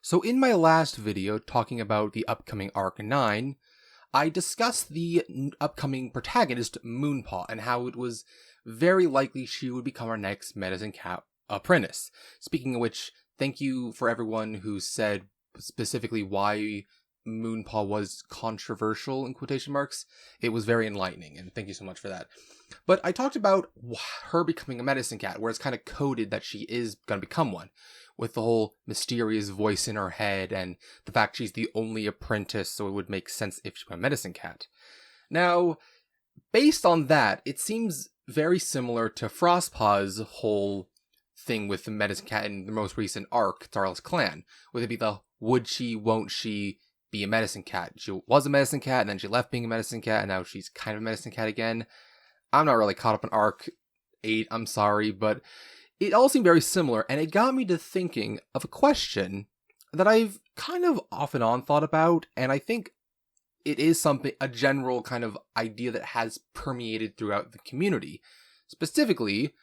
So in my last video talking about the upcoming Arc 9, I discussed the upcoming protagonist Moonpaw and how it was very likely she would become our next Medicine Cat apprentice. Speaking of which, thank you for everyone who said specifically why Moonpaw was controversial in quotation marks. It was very enlightening, and thank you so much for that. But I talked about her becoming a medicine cat, where it's kind of coded that she is going to become one, with the whole mysterious voice in her head and the fact she's the only apprentice, so it would make sense if she were a medicine cat. Now, based on that, it seems very similar to Frostpaw's whole thing with the medicine cat in the most recent arc, Starless Clan, where it'd be the would she, won't she be a medicine cat. She was a medicine cat, and then she left being a medicine cat, and now she's kind of a medicine cat again. I'm not really caught up in Arc 8, I'm sorry, but it all seemed very similar, and it got me to thinking of a question that I've kind of off and on thought about, and I think it is a general kind of idea that has permeated throughout the community. Specifically,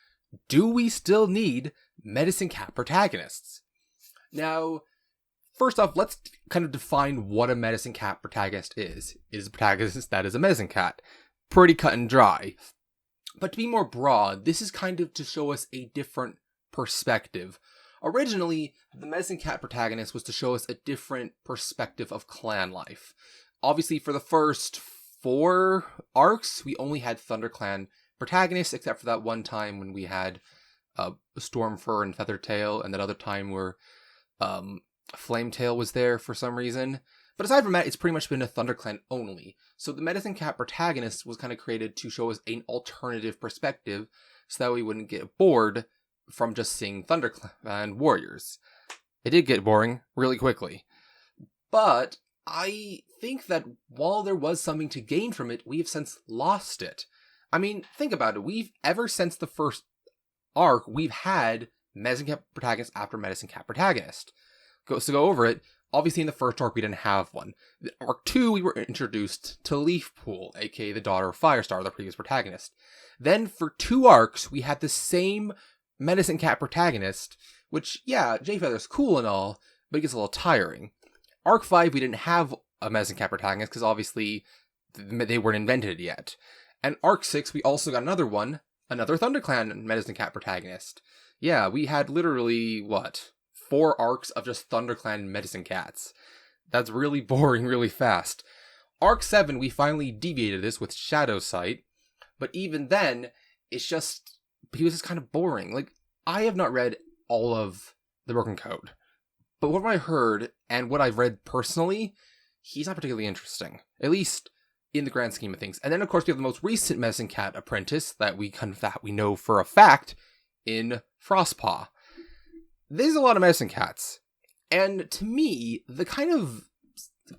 do we still need Medicine Cat protagonists? Now, first off, let's kind of define what a Medicine Cat protagonist is. It is a protagonist that is a Medicine Cat. Pretty cut and dry. But to be more broad, this is kind of to show us a different perspective. Originally, the Medicine Cat protagonist was to show us a different perspective of clan life. Obviously, for the first 4 arcs, we only had ThunderClan protagonists, except for that one time when we had Stormfur and Feathertail, and that other time where Flametail was there for some reason. But aside from that, it's pretty much been a ThunderClan only. So the Medicine Cat protagonist was kind of created to show us an alternative perspective so that we wouldn't get bored from just seeing ThunderClan warriors. It did get boring really quickly. But I think that while there was something to gain from it, we have since lost it. I mean, think about it. Ever since the first arc, we've had Medicine Cat protagonist after Medicine Cat protagonist. To go over it, obviously in the first arc we didn't have one. In arc 2, we were introduced to Leafpool, aka the daughter of Firestar, the previous protagonist. Then for 2 arcs, we had the same Medicine Cat protagonist, which, yeah, Jayfeather's cool and all, but it gets a little tiring. Arc 5, we didn't have a Medicine Cat protagonist, because obviously they weren't invented yet. And Arc 6, we also got another ThunderClan Medicine Cat protagonist. Yeah, we had literally, 4 arcs of just ThunderClan Medicine Cats. That's really boring really fast. Arc 7, we finally deviated this with Shadowsight, but even then, he was just kind of boring. Like, I have not read all of the Broken Code, but what I heard, and what I've read personally, he's not particularly interesting. At least in the grand scheme of things. And then, of course, we have the most recent Medicine Cat apprentice that we know for a fact in Frostpaw. There's a lot of Medicine Cats. And to me, the kind of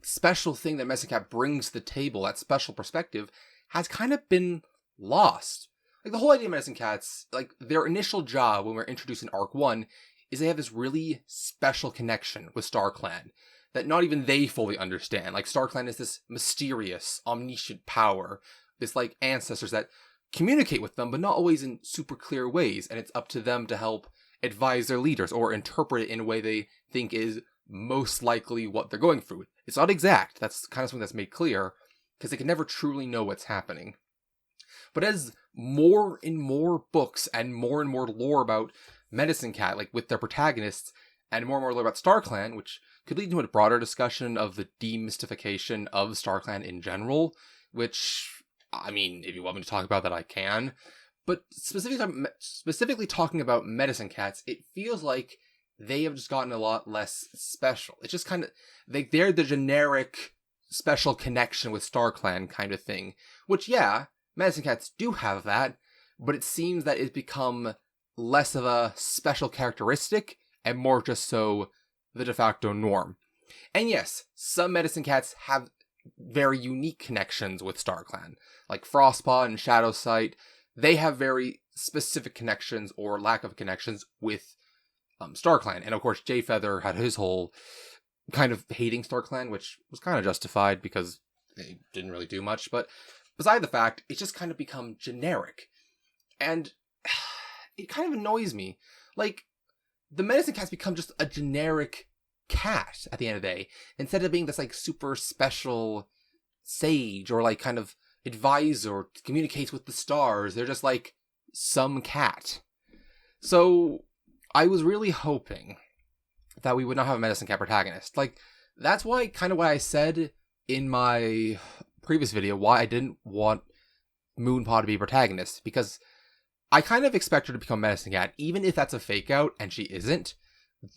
special thing that Medicine Cat brings to the table, that special perspective, has kind of been lost. Like, the whole idea of Medicine Cats, like, their initial job when we're introduced in Arc 1, is they have this really special connection with StarClan that not even they fully understand. Like, StarClan is this mysterious, omniscient power, this, like, ancestors that communicate with them, but not always in super clear ways, and it's up to them to help advise their leaders or interpret it in a way they think is most likely what they're going through. It's not exact. That's kind of something that's made clear, because they can never truly know what's happening. But as more and more books and more lore about Medicine Cat, like with their protagonists, and more lore about StarClan, which could lead to a broader discussion of the demystification of StarClan in general, which, I mean, if you want me to talk about that, I can. But specifically talking about Medicine Cats, it feels like they have just gotten a lot less special. It's just kind of, they're the generic special connection with StarClan kind of thing. Which, yeah, Medicine Cats do have that, but it seems that it's become less of a special characteristic and more just so the de facto norm. And yes, some Medicine Cats have very unique connections with StarClan, like Frostpaw and Shadowsight. They have very specific connections or lack of connections with StarClan. And of course, Jayfeather had his whole kind of hating StarClan, which was kind of justified because they didn't really do much. But beside the fact, it's just kind of become generic. And it kind of annoys me. Like, the Medicine Cat's become just a generic cat at the end of the day. Instead of being this, like, super special sage or, like, kind of advisor, communicates with the stars, they're just, like, some cat. So, I was really hoping that we would not have a Medicine Cat protagonist. Like, that's why, kind of what I said in my previous video, why I didn't want Moonpaw to be protagonist, because I kind of expect her to become Medicine Cat, even if that's a fake out, and she isn't,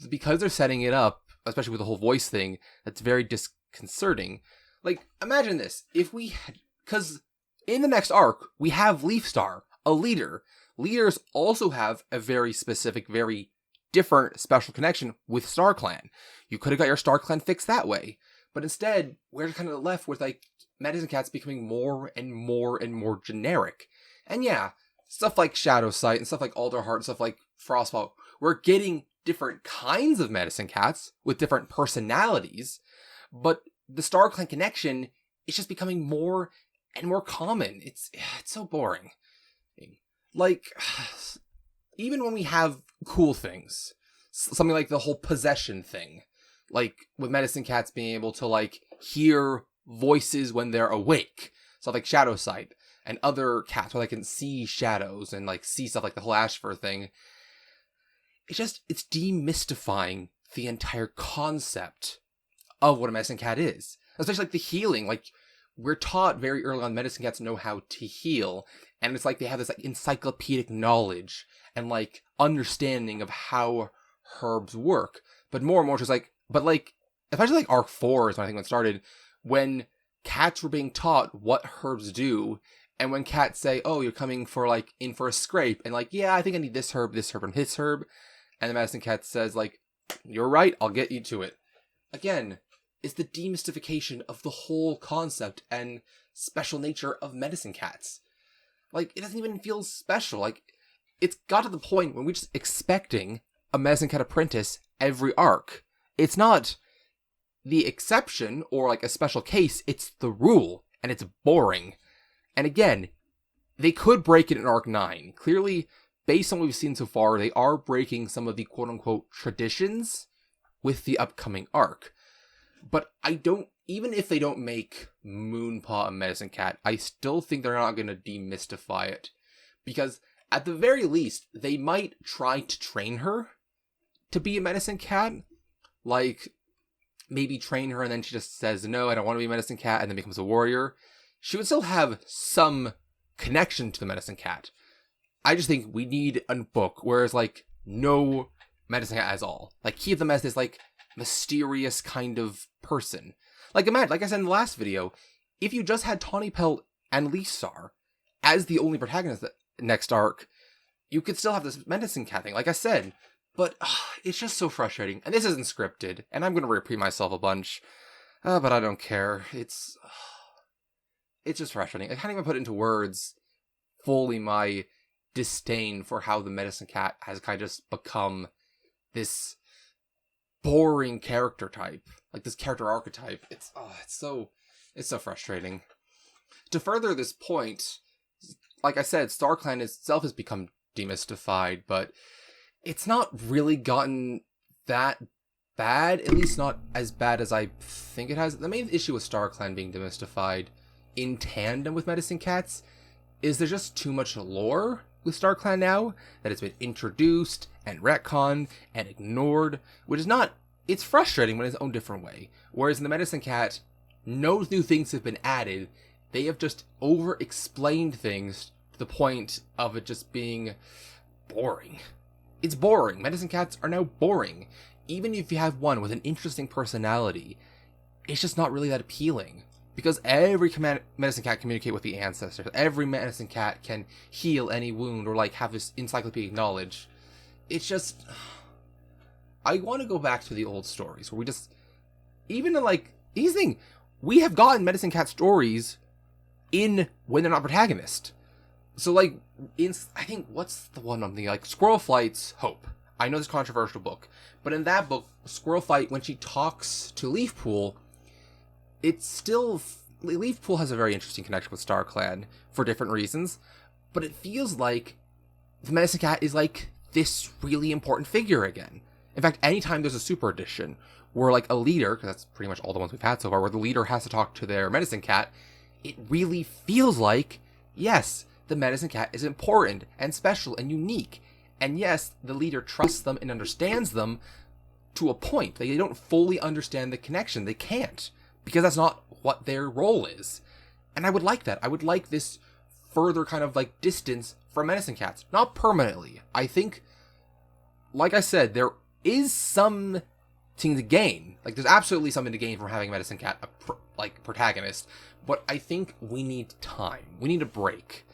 because they're setting it up, especially with the whole voice thing, that's very disconcerting. Like, imagine this, if we had, because in the next arc, we have Leaf Star, a leader. Leaders also have a very specific, very different special connection with StarClan. You could have got your StarClan fixed that way, but instead, we're kind of left with, like, Medicine Cat's becoming more and more and more generic. And yeah, stuff like Shadow Sight and stuff like Alderheart and stuff like Frostfall, we're getting different kinds of Medicine Cats with different personalities, but the StarClan connection is just becoming more and more common. It's so boring. Like, even when we have cool things, something like the whole possession thing, like with Medicine Cats being able to, like, hear voices when they're awake, stuff like Shadow Sight, and other cats where they can see shadows and, like, see stuff like the whole Ashfur thing. It's demystifying the entire concept of what a Medicine Cat is. Especially, like, the healing. Like, we're taught very early on Medicine Cats know how to heal, and it's like they have this, like, encyclopedic knowledge and, like, understanding of how herbs work. But more and more just like, but, like, especially, like, Arc 4 is when I think when it started, when cats were being taught what herbs do, and when cats say, oh, you're coming for, like, in for a scrape, and, like, yeah, I think I need this herb, and this herb, and the Medicine Cat says, like, you're right, I'll get you to it. Again, it's the demystification of the whole concept and special nature of Medicine Cats. Like, it doesn't even feel special. Like, it's got to the point when we're just expecting a Medicine Cat apprentice every arc. It's not the exception or, like, a special case, it's the rule, and it's boring. And again, they could break it in Arc 9. Clearly, based on what we've seen so far, they are breaking some of the quote-unquote traditions with the upcoming arc. But even if they don't make Moonpaw a Medicine Cat, I still think they're not going to demystify it. Because, at the very least, they might try to train her to be a Medicine Cat. Like, maybe train her and then she just says, no, I don't want to be a Medicine Cat, and then becomes a warrior. She would still have some connection to the Medicine Cat. I just think we need a book where it's, like, no Medicine Cat at all. Like, keep them as this, like, mysterious kind of person. Like, imagine, like I said in the last video, if you just had Tawny Pelt and Leaf Star as the only protagonist next arc, you could still have this Medicine Cat thing, like I said. But it's just so frustrating. And this isn't scripted, and I'm going to repeat myself a bunch. But I don't care. It's just frustrating. I can't even put into words fully my disdain for how the Medicine Cat has kind of just become this boring character type. Like, this character archetype. It's so frustrating. To further this point, like I said, StarClan itself has become demystified, but it's not really gotten that bad, at least not as bad as I think it has. The main issue with StarClan being demystified in tandem with Medicine Cats is there's just too much lore with StarClan now that it's been introduced and retconned and ignored, which is not, it's frustrating but in its own different way. Whereas in the Medicine Cat, no new things have been added. They have just over-explained things to the point of it just being boring. It's boring. Medicine Cats are now boring. Even if you have one with an interesting personality, it's just not really that appealing. Because every Medicine Cat communicate with the ancestors. Every Medicine Cat can heal any wound or, like, have this encyclopedic knowledge. It's just, I want to go back to the old stories where we just, even in, like, here's the thing, we have gotten Medicine Cat stories in when they're not protagonist. So, like, I think, what's the one I'm thinking? Like, Squirrel Flight's Hope. I know this controversial book. But in that book, Squirrel Flight, when she talks to Leafpool, it's still, Leafpool has a very interesting connection with StarClan for different reasons. But it feels like the Medicine Cat is, like, this really important figure again. In fact, anytime there's a super edition where like a leader, because that's pretty much all the ones we've had so far, where the leader has to talk to their medicine cat, it really feels like, yes, the medicine cat is important and special and unique. And yes, the leader trusts them and understands them to a point. They don't fully understand the connection. They can't, because that's not what their role is. And I would like that. I would like this further kind of like distance from medicine cats. Not permanently. I think, like I said, there is something to gain. Like, there's absolutely something to gain from having a medicine cat protagonist. But I think we need time. We need a break.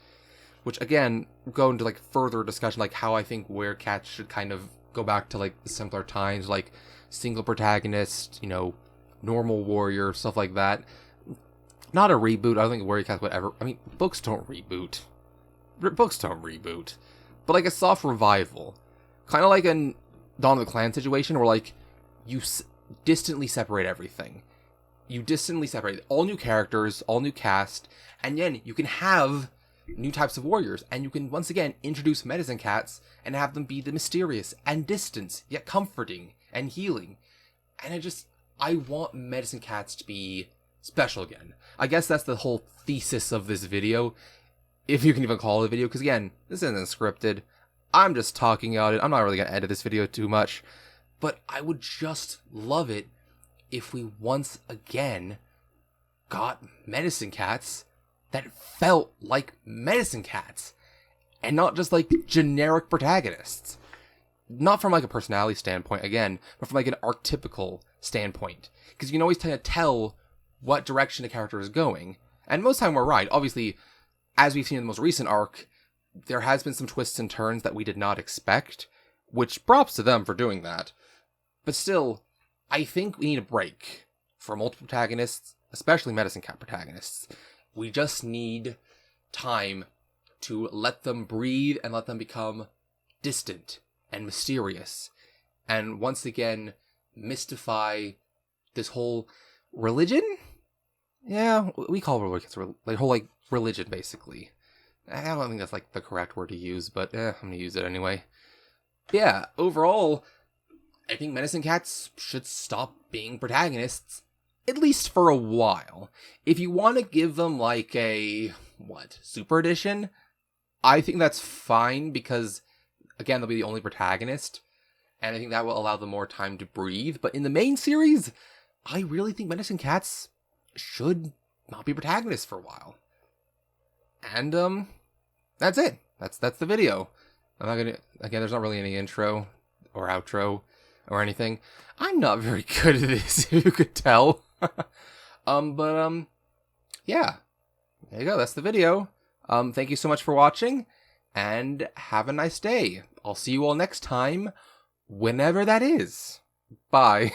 Which, again, go into, like, further discussion, like, how I think Werecats should kind of go back to, like, simpler times, like, single protagonist, you know, normal warrior, stuff like that. Not a reboot. I don't think Werecats would ever... I mean, books don't reboot. Books don't reboot. But, like, a soft revival. Kind of like a Dawn of the Clan situation, where, like, you distantly separate everything. You distantly separate all new characters, all new cast, and then you can have new types of warriors, and you can once again introduce medicine cats and have them be the mysterious and distant, yet comforting and healing. And I want medicine cats to be special again. I guess that's the whole thesis of this video, if you can even call it a video, because again, this isn't scripted. I'm just talking about it. I'm not really going to edit this video too much, but I would just love it if we once again got medicine cats that felt like medicine cats, and not just like generic protagonists. Not from like a personality standpoint, again, but from like an archetypical standpoint. Because you can always kind of tell what direction a character is going. And most of the time we're right. Obviously, as we've seen in the most recent arc, there has been some twists and turns that we did not expect, which props to them for doing that. But still, I think we need a break for multiple protagonists, especially medicine cat protagonists. We just need time to let them breathe and let them become distant and mysterious. And once again, mystify this whole religion? Yeah, we call it like whole like religion, basically. I don't think that's like the correct word to use, but I'm gonna use it anyway. Yeah, overall, I think medicine cats should stop being protagonists, at least for a while. If you want to give them like a, super edition, I think that's fine, because, again, they'll be the only protagonist, and I think that will allow them more time to breathe. But in the main series, I really think medicine cats should not be protagonists for a while. And, that's it. That's the video. I'm not gonna, again, there's not really any intro or outro or anything. I'm not very good at this, if you could tell. Yeah. There you go, that's the video. Thank you so much for watching, and have a nice day. I'll see you all next time, whenever that is. Bye.